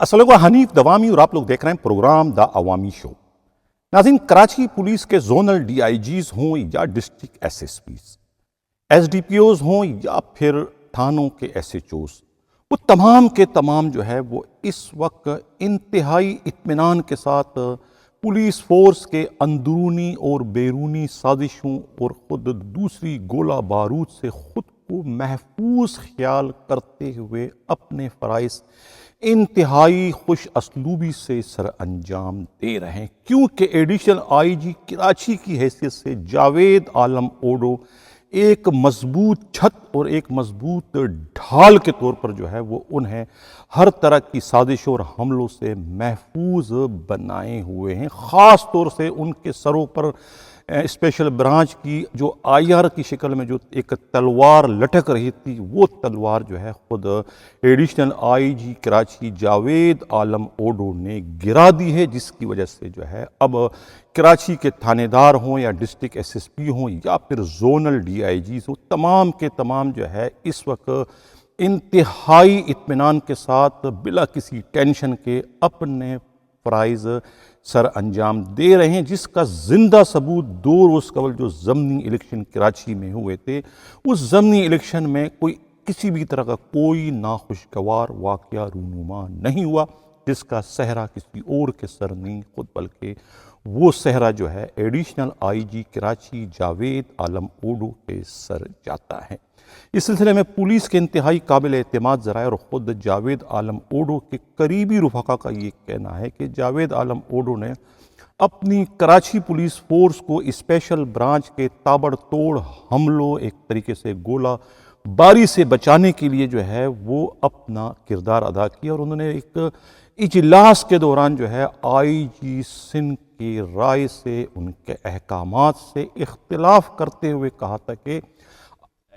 السلام علیکم، حنیف دوامی اور آپ لوگ دیکھ رہے ہیں پروگرام دا عوامی شو۔ ناظرین، کراچی پولیس کے زونل ڈی آئی جیز ہوں یا district S S Ps, S D P Os ہوں یا پھر تھانوں کے ایس ایچ اوز، وہ تمام کے تمام جو ہے وہ اس وقت انتہائی اطمینان کے ساتھ پولیس فورس کے اندرونی اور بیرونی سازشوں اور خود دوسری گولہ بارود سے خود کو محفوظ خیال کرتے ہوئے اپنے فرائض انتہائی خوش اسلوبی سے سر انجام دے رہے ہیں، کیونکہ ایڈیشنل آئی جی کراچی کی حیثیت سے جاوید عالم اوڈو ایک مضبوط چھت اور ایک مضبوط ڈھال کے طور پر جو ہے وہ انہیں ہر طرح کی سازشوں اور حملوں سے محفوظ بنائے ہوئے ہیں۔ خاص طور سے ان کے سروں پر اسپیشل برانچ کی جو آئی آر کی شکل میں جو ایک تلوار لٹک رہی تھی، وہ تلوار جو ہے خود additional I G Karachi Javed Alam Odho نے گرا دی ہے، جس کی وجہ سے جو ہے اب کراچی کے تھانے دار ہوں یا ڈسٹرکٹ ایس ایس پی ہوں یا پھر زونل ڈی آئی جیز ہوں، تمام کے تمام جو ہے اس وقت انتہائی اطمینان کے ساتھ بلا کسی ٹینشن کے اپنے فرائض سر انجام دے رہے ہیں، جس کا زندہ ثبوت 2 روز قبل جو ضمنی الیکشن کراچی میں ہوئے تھے، اس ضمنی الیکشن میں کسی بھی طرح کا کوئی ناخوشگوار واقعہ رونما نہیں ہوا، جس کا صحرا کسی اور کے سر نہیں خود بلکہ وہ صحرا جو ہے additional I G Karachi Javed Alam Odho کے سر جاتا ہے۔ اس سلسلے میں پولیس کے انتہائی قابل اعتماد ذرائع اور خود جاوید عالم اوڈو کے قریبی رفقا کا یہ کہنا ہے کہ جاوید عالم اوڈو نے اپنی کراچی پولیس فورس کو اسپیشل برانچ کے تابڑ توڑ حملوں ایک طریقے سے گولہ باری سے بچانے کے لیے جو ہے وہ اپنا کردار ادا کیا، اور انہوں نے ایک اجلاس کے دوران جو ہے آئی جی سندھ کی رائے سے، ان کے احکامات سے اختلاف کرتے ہوئے کہا تھا کہ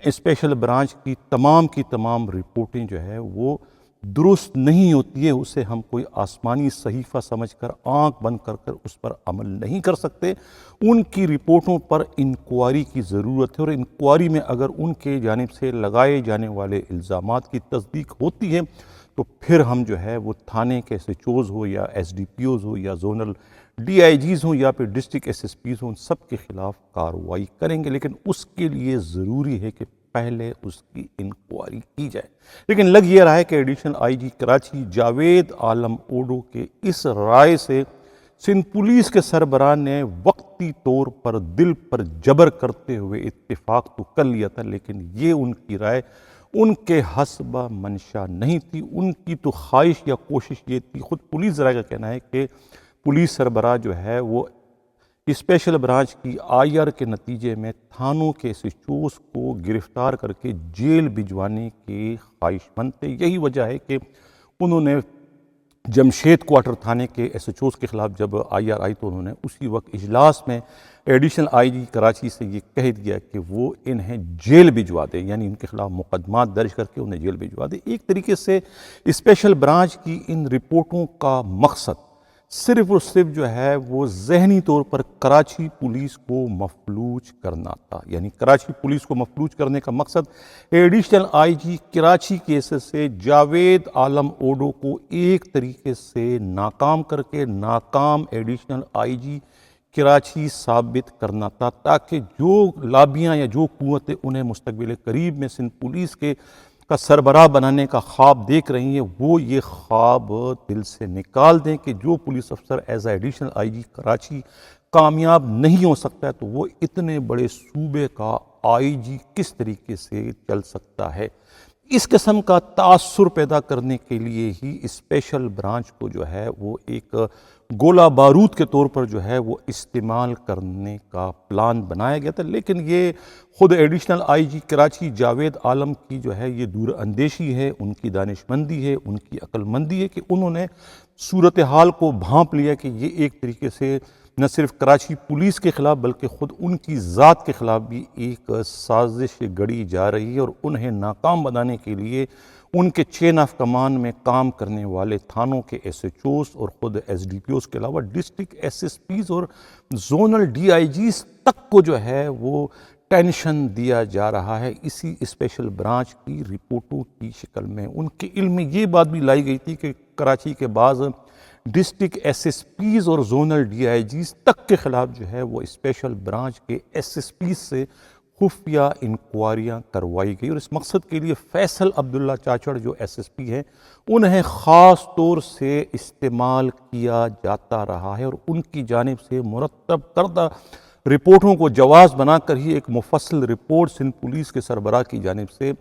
اسپیشل برانچ کی تمام رپورٹیں جو ہے وہ درست نہیں ہوتی ہے، اسے ہم کوئی آسمانی صحیفہ سمجھ کر آنکھ بند کر اس پر عمل نہیں کر سکتے، ان کی رپورٹوں پر انکوائری کی ضرورت ہے، اور انکوائری میں اگر ان کے جانب سے لگائے جانے والے الزامات کی تصدیق ہوتی ہے تو پھر ہم جو ہے وہ تھانے کے ایس ایچ اوز ہو یا ایس ڈی پی اوز ہو یا زونل ڈی آئی جیز ہوں یا پھر ڈسٹرکٹ ایس ایس پیز ہوں، سب کے خلاف کارروائی کریں گے، لیکن اس کے لیے ضروری ہے کہ پہلے اس کی انکوائری کی جائے۔ لیکن لگ یہ رہا ہے کہ additional I G Karachi Javed Alam Odho کے اس رائے سے سندھ پولیس کے سربراہ نے وقتی طور پر دل پر جبر کرتے ہوئے اتفاق تو کر لیا تھا، لیکن یہ ان کی رائے ان کے حسب منشا نہیں تھی، ان کی تو خواہش یا کوشش یہ تھی، خود پولیس ذرائع کا کہنا ہے کہ پولیس سربراہ جو ہے وہ اسپیشل برانچ کی آئی آر کے نتیجے میں تھانوں کے ایس ایچ اوز کو گرفتار کر کے جیل بھجوانے کے خواہش مند تھے۔ یہی وجہ ہے کہ انہوں نے جمشید کوارٹر تھانے کے ایس ایچ اوز کے خلاف جب آئی آر آئی تو انہوں نے اسی وقت اجلاس میں ایڈیشنل آئی جی کراچی سے یہ کہہ دیا کہ وہ انہیں جیل بھجوا دے، یعنی ان کے خلاف مقدمات درج کر کے انہیں جیل بھجوا دے۔ ایک طریقے سے اسپیشل برانچ کی ان رپورٹوں کا مقصد صرف اور صرف جو ہے وہ ذہنی طور پر کراچی پولیس کو مفلوج کرنا تھا، یعنی کراچی پولیس کو مفلوج کرنے کا مقصد ایڈیشنل آئی جی کراچی کی حیثیت سے جاوید عالم اوڈو کو ایک طریقے سے ناکام کر کے ناکام ایڈیشنل آئی جی کراچی ثابت کرنا تھا، تاکہ جو لابیاں یا جو قوتیں انہیں مستقبل قریب میں سندھ پولیس کا سربراہ بنانے کا خواب دیکھ رہی ہیں، وہ یہ خواب دل سے نکال دیں کہ جو پولیس افسر as a additional I G Karachi کامیاب نہیں ہو سکتا ہے تو وہ اتنے بڑے صوبے کا آئی جی کس طریقے سے چل سکتا ہے۔ اس قسم کا تاثر پیدا کرنے کے لیے ہی اسپیشل برانچ کو جو ہے وہ ایک گولہ بارود کے طور پر جو ہے وہ استعمال کرنے کا پلان بنایا گیا تھا، لیکن یہ خود additional I G Karachi Javed عالم کی جو ہے یہ دور اندیشی ہے، ان کی دانش مندی ہے، ان کی عقل مندی ہے کہ انہوں نے صورتحال کو بھانپ لیا کہ یہ ایک طریقے سے نہ صرف کراچی پولیس کے خلاف بلکہ خود ان کی ذات کے خلاف بھی ایک سازش گڑی جا رہی ہے، اور انہیں ناکام بنانے کے لیے ان کے چین آف کمان میں کام کرنے والے تھانوں کے ایس ایچ اوز اور خود ایس ڈی پی اوز کے علاوہ ڈسٹرکٹ ایس ایس پیز اور زونل ڈی آئی جیز تک کو جو ہے وہ ٹینشن دیا جا رہا ہے اسی اسپیشل برانچ کی رپورٹوں کی شکل میں۔ ان کے علم میں یہ بات بھی لائی گئی تھی کہ کراچی کے بعض ڈسٹرکٹ ایس ایس پیز اور زونل ڈی آئی جیز تک کے خلاف جو ہے وہ اسپیشل برانچ کے ایس ایس پیز سے خفیہ انکوائریاں کروائی گئی، اور اس مقصد کے لیے فیصل عبداللہ چاچڑ جو ایس ایس پی ہیں انہیں خاص طور سے استعمال کیا جاتا رہا ہے، اور ان کی جانب سے مرتب کردہ رپورٹوں کو جواز بنا کر ہی ایک مفصل رپورٹ سندھ پولیس کے سربراہ کی جانب سے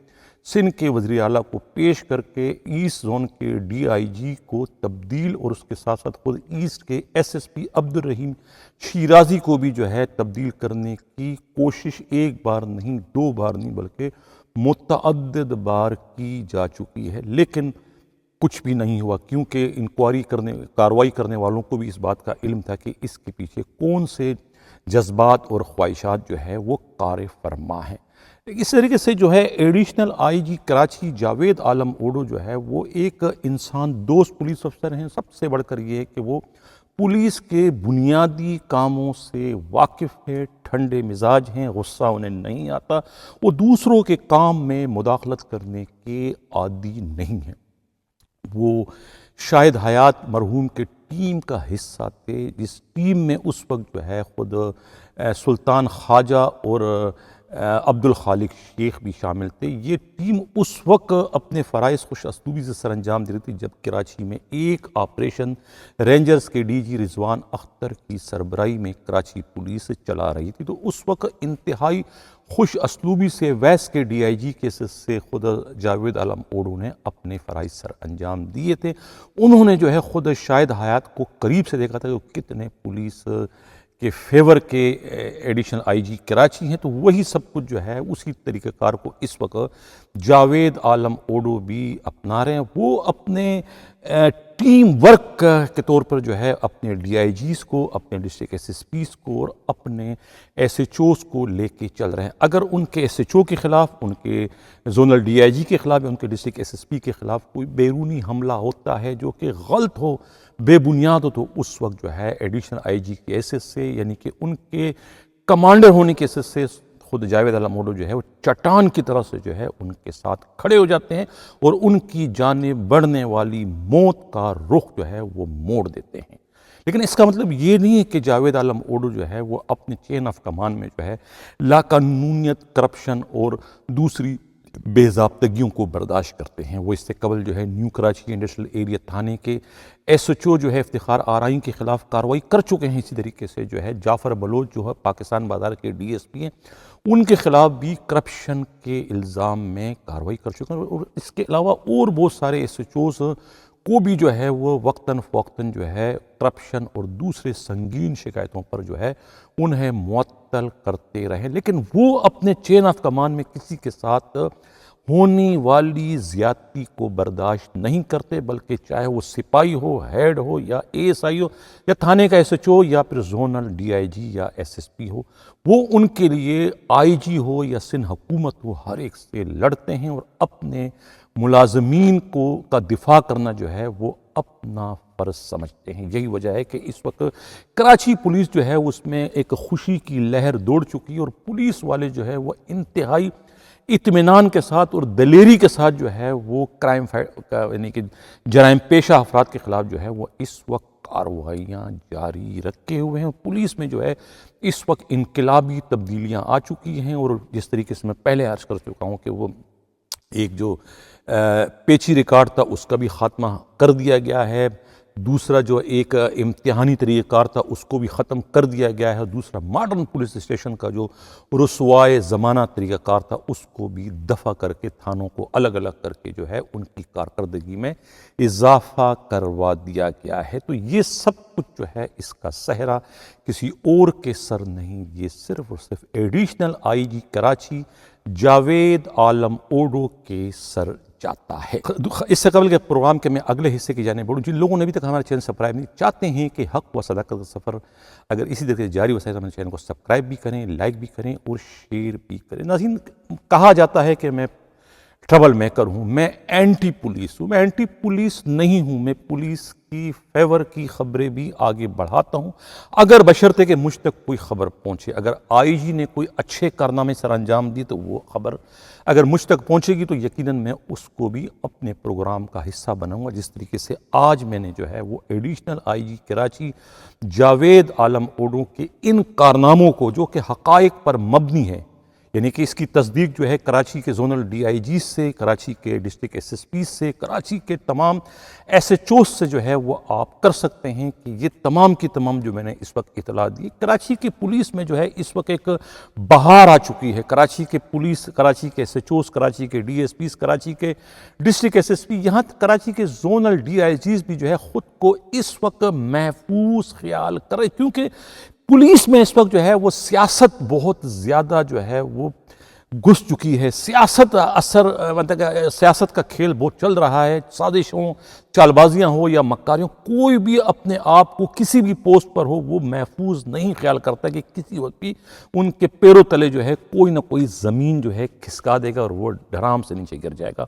سندھ کے وزیر اعلیٰ کو پیش کر کے ایسٹ زون کے ڈی آئی جی کو تبدیل، اور اس کے ساتھ ساتھ خود ایسٹ کے ایس ایس پی عبدالرحیم شیرازی کو بھی جو ہے تبدیل کرنے کی کوشش ایک بار نہیں، دو بار نہیں، بلکہ متعدد بار کی جا چکی ہے، لیکن کچھ بھی نہیں ہوا، کیونکہ کارروائی کرنے والوں کو بھی اس بات کا علم تھا کہ اس کے پیچھے کون سے جذبات اور خواہشات جو ہے وہ کار فرما ہیں۔ اس طریقے سے جو ہے additional I G Karachi Javed Alam Odho جو ہے وہ ایک انسان دوست پولیس افسر ہیں۔ سب سے بڑھ کر یہ ہے کہ وہ پولیس کے بنیادی کاموں سے واقف ہے، ٹھنڈے مزاج ہیں، غصہ انہیں نہیں آتا، وہ دوسروں کے کام میں مداخلت کرنے کے عادی نہیں ہیں۔ وہ شاہد حیات مرحوم کے ٹیم کا حصہ تھے، جس ٹیم میں اس وقت جو ہے خود سلطان خواجہ اور عبد الخالق شیخ بھی شامل تھے۔ یہ ٹیم اس وقت اپنے فرائض خوش اسلوبی سے سر انجام دے رہی تھی جب کراچی میں ایک آپریشن رینجرز کے ڈی جی رضوان اختر کی سربراہی میں کراچی پولیس چلا رہی تھی، تو اس وقت انتہائی خوش اسلوبی سے ویس کے ڈی آئی جی کے سے خود جاوید عالم اوڈو نے اپنے فرائض سر انجام دیے تھے۔ انہوں نے جو ہے خود شاہد حیات کو قریب سے دیکھا تھا کہ وہ کتنے پولیس کے فیور کے ایڈیشنل آئی جی کراچی ہیں، تو وہی سب کچھ جو ہے اسی طریقہ کار کو اس وقت جاوید عالم اوڈو بھی اپنا رہے ہیں۔ وہ اپنے ٹیم ورک کے طور پر جو ہے اپنے ڈی آئی جیز کو، اپنے ڈسٹرکٹ ایس ایس پیز کو اور اپنے ایس ایچ اوز کو لے کے چل رہے ہیں۔ اگر ان کے ایس ایچ او کے خلاف، ان کے زونل ڈی آئی جی کے خلاف یا ان کے ڈسٹرکٹ ایس ایس پی کے خلاف کوئی بیرونی حملہ ہوتا ہے جو کہ غلط ہو، بے بنیاد ہو، تو اس وقت جو ہے ایڈیشنل آئی جی کے ایس ایس سے، یعنی کہ ان کے کمانڈر ہونے کے ایس ایس سے خود جاوید عالم اوڈو جو ہے وہ چٹان کی طرح سے جو ہے ان کے ساتھ کھڑے ہو جاتے ہیں اور ان کی جانب بڑھنے والی موت کا رخ جو ہے وہ موڑ دیتے ہیں۔ لیکن اس کا مطلب یہ نہیں ہے کہ جاوید عالم اوڈو جو ہے وہ اپنے چین آف کمان میں جو ہے لاقانونیت، کرپشن اور دوسری بے ضابطگیوں کو برداشت کرتے ہیں۔ وہ اس سے قبل جو ہے نیو کراچی انڈسٹریل ایریا تھانے کے ایس ایچ او جو ہے افتخار آرائیں کے خلاف کارروائی کر چکے ہیں۔ اسی طریقے سے جو ہے جعفر بلوچ جو ہے پاکستان بازار کے ڈی ایس پی ہیں، ان کے خلاف بھی کرپشن کے الزام میں کارروائی کر چکے ہیں، اور اس کے علاوہ اور بہت سارے ایس ایچ اوز کو بھی جو ہے وہ وقتاً فوقتاً جو ہے کرپشن اور دوسرے سنگین شکایتوں پر جو ہے انہیں معطل کرتے رہے، لیکن وہ اپنے چین آف کمان میں کسی کے ساتھ ہونے والی زیادتی کو برداشت نہیں کرتے، بلکہ چاہے وہ سپاہی ہو، ہیڈ ہو یا اے ایس آئی ہو یا تھانے کا ایس ایچ او یا پھر زونل ڈی آئی جی یا ایس ایس پی ہو، وہ ان کے لیے آئی جی ہو یا سندھ حکومت ہو، ہر ایک سے لڑتے ہیں اور اپنے ملازمین کا دفاع کرنا جو ہے وہ اپنا فرض سمجھتے ہیں۔ یہی وجہ ہے کہ اس وقت کراچی پولیس جو ہے اس میں ایک خوشی کی لہر دوڑ چکی ہے، اور پولیس والے جو ہے وہ انتہائی اطمینان کے ساتھ اور دلیری کے ساتھ جو ہے وہ یعنی کہ جرائم پیشہ افراد کے خلاف جو ہے وہ اس وقت کارروائیاں جاری رکھے ہوئے ہیں۔ پولیس میں جو ہے اس وقت انقلابی تبدیلیاں آ چکی ہیں، اور جس طریقے سے میں پہلے عرض کر چکا ہوں کہ وہ ایک جو پیچی ریکارڈ تھا اس کا بھی خاتمہ کر دیا گیا ہے، دوسرا جو ایک امتحانی طریقہ کار تھا اس کو بھی ختم کر دیا گیا ہے، دوسرا ماڈرن پولیس اسٹیشن کا جو رسوائے زمانہ طریقہ کار تھا اس کو بھی دفع کر کے تھانوں کو الگ الگ کر کے جو ہے ان کی کارکردگی میں اضافہ کروا دیا گیا ہے۔ تو یہ سب کچھ جو ہے اس کا سہرا کسی اور کے سر نہیں، یہ صرف اور صرف additional I G Karachi Javed Alam Odho کے سر جاتا ہے۔ اس سے قبل کے پروگرام کے میں اگلے حصے کی جانب بڑھوں، جن لوگوں نے ابھی تک ہمارا چینل سبسکرائب نہیں چاہتے ہیں کہ حق و صداقت کا سفر اگر اسی طرح سے جاری وسائل ہمارے چینل کو سبسکرائب بھی کریں، لائک بھی کریں اور شیئر بھی کریں۔ ناظرین، کہا جاتا ہے کہ میں ٹربل میکر ہوں، میں اینٹی پولیس ہوں. میں اینٹی پولیس نہیں ہوں، میں پولیس کی فیور کی خبریں بھی آگے بڑھاتا ہوں اگر بشرطے کہ مجھ تک کوئی خبر پہنچے. اگر آئی جی نے کوئی اچھے کارنامے سر انجام دی تو وہ خبر اگر مجھ تک پہنچے گی تو یقیناً میں اس کو بھی اپنے پروگرام کا حصہ بناؤں گا. جس طریقے سے آج میں نے جو ہے وہ additional I G Karachi Javed Alam Odho کے ان کارناموں کو جو کہ حقائق پر مبنی ہے، یعنی کہ اس کی تصدیق جو ہے کراچی کے زونل ڈی آئی جی سے، کراچی کے ڈسٹرکٹ ایس ایس پی سے، کراچی کے تمام ایس ایچ اوز سے جو ہے وہ آپ کر سکتے ہیں کہ یہ تمام کی تمام جو میں نے اس وقت اطلاع دی. کراچی کی پولیس میں جو ہے اس وقت ایک بہار آ چکی ہے. کراچی کے پولیس، کراچی کے ایس ایچ اوز، کراچی کے ڈی ایس پیز، کراچی کے ڈسٹرکٹ ایس ایس پی، یہاں کراچی کے زونل ڈی آئی جیز بھی جو ہے خود کو اس وقت محفوظ خیال کر رہے، کیونکہ پولیس میں اس وقت جو ہے وہ سیاست بہت زیادہ جو ہے وہ گھس چکی ہے. سیاست مطلب سیاست کا کھیل بہت چل رہا ہے. سازش ہوں، چال بازیاں ہوں یا مکاریوں، کوئی بھی اپنے آپ کو کسی بھی پوسٹ پر ہو وہ محفوظ نہیں خیال کرتا کہ کسی وقت بھی ان کے پیروں تلے جو ہے کوئی نہ کوئی زمین جو ہے کھسکا دے گا اور وہ ڈھرام سے نیچے گر جائے گا.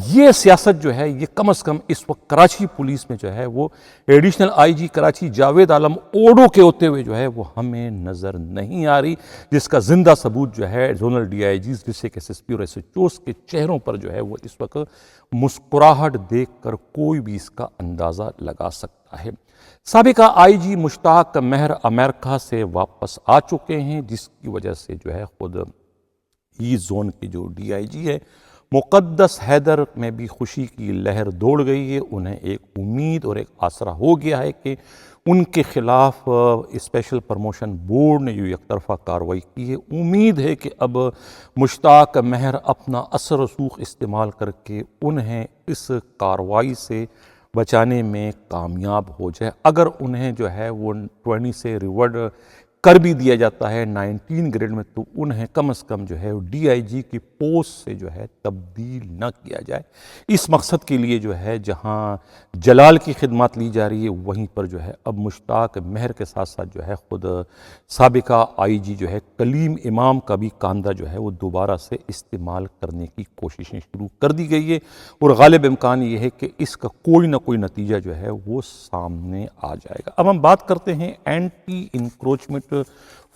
یہ سیاست جو ہے یہ کم از کم اس وقت کراچی پولیس میں جو ہے وہ additional I G Karachi Javed Alam Odho کے ہوتے ہوئے جو ہے وہ ہمیں نظر نہیں آ رہی، جس کا زندہ ثبوت جو ہے zonal D I Gs, district S S P اور ایس ایچ اوز کے چہروں پر جو ہے وہ اس وقت مسکراہٹ دیکھ کر کوئی بھی اس کا اندازہ لگا سکتا ہے. سابقہ آئی جی مشتاق مہر امریکہ سے واپس آ چکے ہیں، جس کی وجہ سے جو ہے خود ایسٹ زون کے جو ڈی آئی جی ہے مقدس حیدر میں بھی خوشی کی لہر دوڑ گئی ہے. انہیں ایک امید اور ایک آسرا ہو گیا ہے کہ ان کے خلاف اسپیشل پروموشن بورڈ نے جو یک طرفہ کارروائی کی ہے، امید ہے کہ اب مشتاق مہر اپنا اثر و رسوخ استعمال کر کے انہیں اس کارروائی سے بچانے میں کامیاب ہو جائے. اگر انہیں جو ہے وہ 20 سے ریورڈ کر بھی دیا جاتا ہے 19 گریڈ میں، تو انہیں کم از کم جو ہے ڈی آئی جی کی پوسٹ سے جو ہے تبدیل نہ کیا جائے. اس مقصد کے لیے جو ہے جہاں جلال کی خدمات لی جا رہی ہے، وہیں پر جو ہے اب مشتاق مہر کے ساتھ ساتھ جو ہے خود سابقہ آئی جی جو ہے کلیم امام کا بھی کاندھا جو ہے وہ دوبارہ سے استعمال کرنے کی کوششیں شروع کر دی گئی ہے، اور غالب امکان یہ ہے کہ اس کا کوئی نہ کوئی نتیجہ جو ہے وہ سامنے آ جائے گا. اب ہم بات کرتے ہیں اینٹی انکروچمنٹ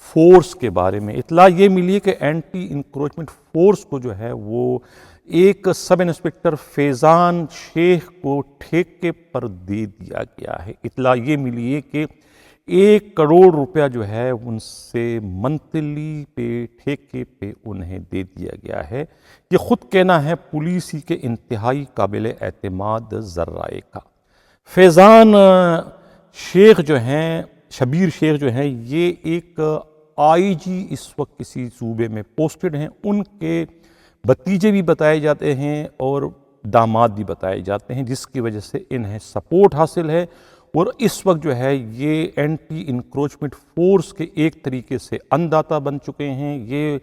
فورس کے بارے میں. اطلاع یہ ملی ہے کہ اینٹی انکروچمنٹ فورس کو جو ہے وہ ایک سب انسپکٹر فیضان شیخ کو ٹھیکے پر دے دیا گیا ہے. اطلاع یہ ملی ہے کہ 1 کروڑ روپیہ جو ہے ان سے منتھلی پہ ٹھیکے پہ انہیں دے دیا گیا ہے. یہ خود کہنا ہے پولیس ہی کے انتہائی قابل اعتماد ذرائع کا. فیضان شیخ جو ہیں، شبیر شیخ جو ہیں، یہ ایک آئی جی اس وقت کسی صوبے میں پوسٹڈ ہیں. ان کے بھتیجے بھی بتائے جاتے ہیں اور داماد بھی بتائے جاتے ہیں، جس کی وجہ سے انہیں سپورٹ حاصل ہے. اور اس وقت جو ہے یہ اینٹی انکروچمنٹ فورس کے ایک طریقے سے انداتا بن چکے ہیں. یہ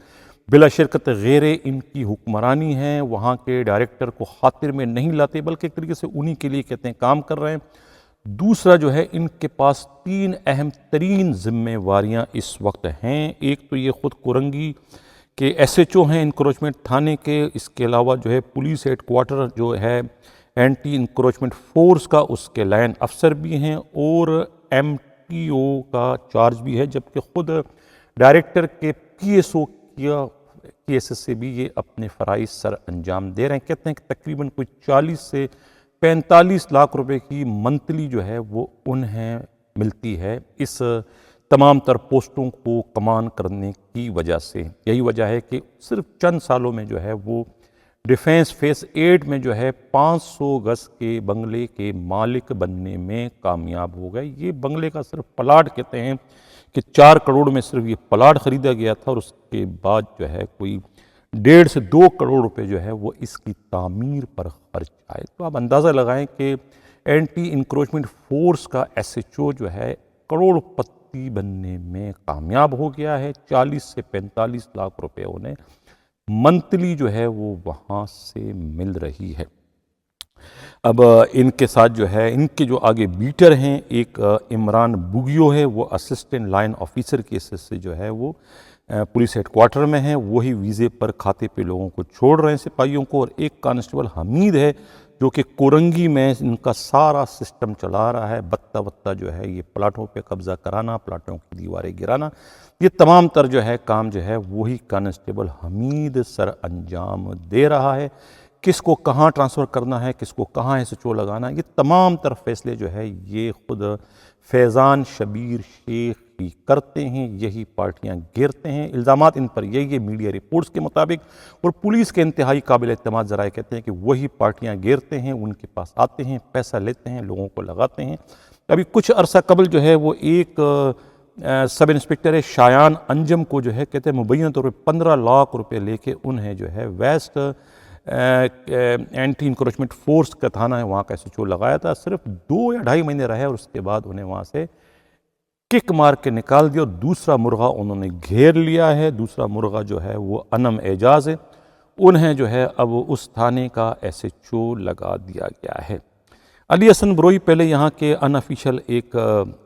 بلا شرکت غیر ان کی حکمرانی ہے، وہاں کے ڈائریکٹر کو خاطر میں نہیں لاتے بلکہ ایک طریقے سے انہی کے لیے کہتے ہیں کام کر رہے ہیں. دوسرا جو ہے ان کے پاس 3 اہم ترین ذمہ واریاں اس وقت ہیں. ایک تو یہ خود کورنگی کے ایس ایچ او ہیں انکروچمنٹ تھانے کے، اس کے علاوہ جو ہے پولیس ہیڈ کوارٹر جو ہے اینٹی انکروچمنٹ فورس کا، اس کے لائن افسر بھی ہیں، اور ایم ٹی او کا چارج بھی ہے، جبکہ خود ڈائریکٹر کے پی ایس او کیا کی ایس ایس سے بھی یہ اپنے فرائض سر انجام دے رہے ہیں. کہتے ہیں کہ تقریباً کوئی 40 سے 45 لاکھ روپے کی منتھلی جو ہے وہ انہیں ملتی ہے اس تمام تر پوسٹوں کو کمان کرنے کی وجہ سے. یہی وجہ ہے کہ صرف چند سالوں میں جو ہے وہ ڈیفینس فیس 8 میں جو ہے 500 گز کے بنگلے کے مالک بننے میں کامیاب ہو گئے. یہ بنگلے کا صرف پلاٹ کہتے ہیں کہ 4 کروڑ میں صرف یہ پلاٹ خریدا گیا تھا، اور اس کے بعد جو ہے کوئی 1.5 سے 2 کروڑ روپے جو ہے وہ اس کی تعمیر پر خرچ آئے. تو آپ اندازہ لگائیں کہ اینٹی انکروچمنٹ فورس کا ایس ایچ او جو ہے کروڑ پتی بننے میں کامیاب ہو گیا ہے. 40 سے 45 لاکھ روپے انہیں منتھلی جو ہے وہ وہاں سے مل رہی ہے. اب ان کے ساتھ جو ہے ان کے جو آگے بیٹر ہیں، ایک عمران بوگیو ہے، وہ اسسٹنٹ لائن آفیسر کی حیثیت سے جو ہے وہ پولیس ہیڈ کوارٹر میں ہیں، وہی ویزے پر کھاتے پہ لوگوں کو چھوڑ رہے ہیں سپاہیوں کو، اور ایک کانسٹیبل حمید ہے جو کہ کورنگی میں ان کا سارا سسٹم چلا رہا ہے، بتہ بتہ جو ہے یہ پلاٹوں پہ قبضہ کرانا، پلاٹوں کی دیواریں گرانا، یہ تمام تر جو ہے کام جو ہے وہی کانسٹیبل حمید سر انجام دے رہا ہے۔ کس کو کہاں ٹرانسفر کرنا ہے، کس کو کہاں ایس ایچ او لگانا ہے، یہ تمام تر فیصلے جو ہے یہ خود فیضان شبیر شیخ ہی کرتے ہیں، یہی پارٹیاں گھیرتے ہیں۔ الزامات ان پر یہی ہے میڈیا رپورٹس کے مطابق، اور پولیس کے انتہائی قابل اعتماد ذرائع کہتے ہیں کہ وہی پارٹیاں گھیرتے ہیں، ان کے پاس آتے ہیں، پیسہ لیتے ہیں، لوگوں کو لگاتے ہیں۔ ابھی کچھ عرصہ قبل جو ہے وہ ایک سب انسپکٹر شایان انجم کو جو ہے کہتے ہیں مبینہ طور پہ 15 لاکھ روپے لے کے انہیں جو ہے ویسٹ اینٹی انکروچمنٹ فورس کا تھانہ ہے وہاں کا ایس ایچ او لگایا تھا۔ صرف 2 یا 2.5 مہینے رہے اور اس کے بعد انہیں وہاں سے کک مار کے نکال دیا، اور دوسرا مرغہ انہوں نے گھیر لیا ہے۔ دوسرا مرغہ جو ہے وہ انم اعجاز ہے، انہیں جو ہے اب اس تھانے کا ایس ایچ او لگا دیا گیا ہے۔ علی حسن بروئی پہلے یہاں کے ان آفیشیل ایک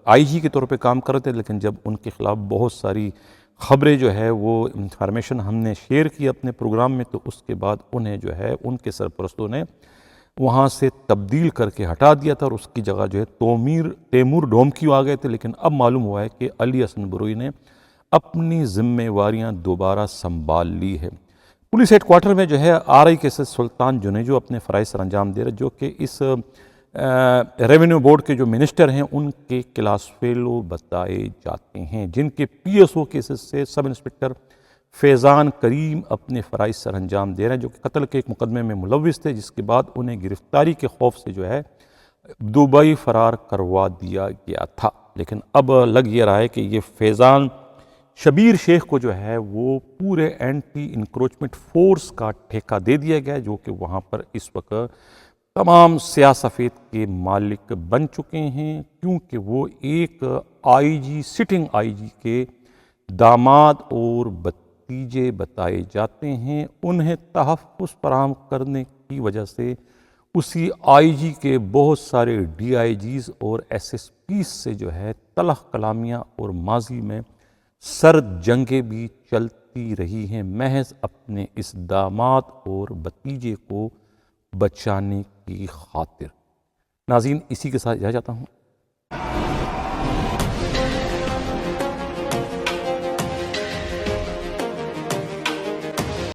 آئی جی کے طور پہ کام کر رہے تھے، لیکن جب ان کے خلاف بہت ساری خبریں جو ہے وہ انفارمیشن ہم نے شیئر کی اپنے پروگرام میں، تو اس کے بعد انہیں جو ہے ان کے سرپرستوں نے وہاں سے تبدیل کر کے ہٹا دیا تھا، اور اس کی جگہ جو ہے تیمور ڈومکیو آ گئے تھے۔ لیکن اب معلوم ہوا ہے کہ علی حسن بروئی نے اپنی ذمہ واریاں دوبارہ سنبھال لی ہے۔ پولیس ہیڈ کوارٹر میں جو ہے آر آئی کے سلطان جنیجو اپنے فرائض سر انجام دے رہے، جو کہ اس ریونیو بورڈ کے جو منسٹر ہیں ان کے کلاس فیلو بتائے جاتے ہیں، جن کے پی ایس او کیسز سے سب انسپکٹر فیضان کریم اپنے فرائض سر انجام دے رہے ہیں، جو کہ قتل کے ایک مقدمے میں ملوث تھے، جس کے بعد انہیں گرفتاری کے خوف سے جو ہے دبئی فرار کروا دیا گیا تھا۔ لیکن اب لگ یہ رہا ہے کہ یہ فیضان شبیر شیخ کو جو ہے وہ پورے اینٹی انکروچمنٹ فورس کا ٹھیکہ دے دیا گیا ہے، جو کہ وہاں پر اس وقت تمام سیاہ سفید کے مالک بن چکے ہیں، کیونکہ وہ ایک آئی جی سٹنگ آئی جی کے داماد اور بھتیجے بتائے جاتے ہیں۔ انہیں تحفظ فراہم کرنے کی وجہ سے اسی آئی جی کے بہت سارے ڈی آئی جیز اور ایس ایس پیز سے جو ہے تلخ کلامیاں اور ماضی میں سرد جنگیں بھی چلتی رہی ہیں، محض اپنے اس داماد اور بھتیجے کو بچانے کی خاطر۔ ناظرین، اسی کے ساتھ جا جاتا ہوں،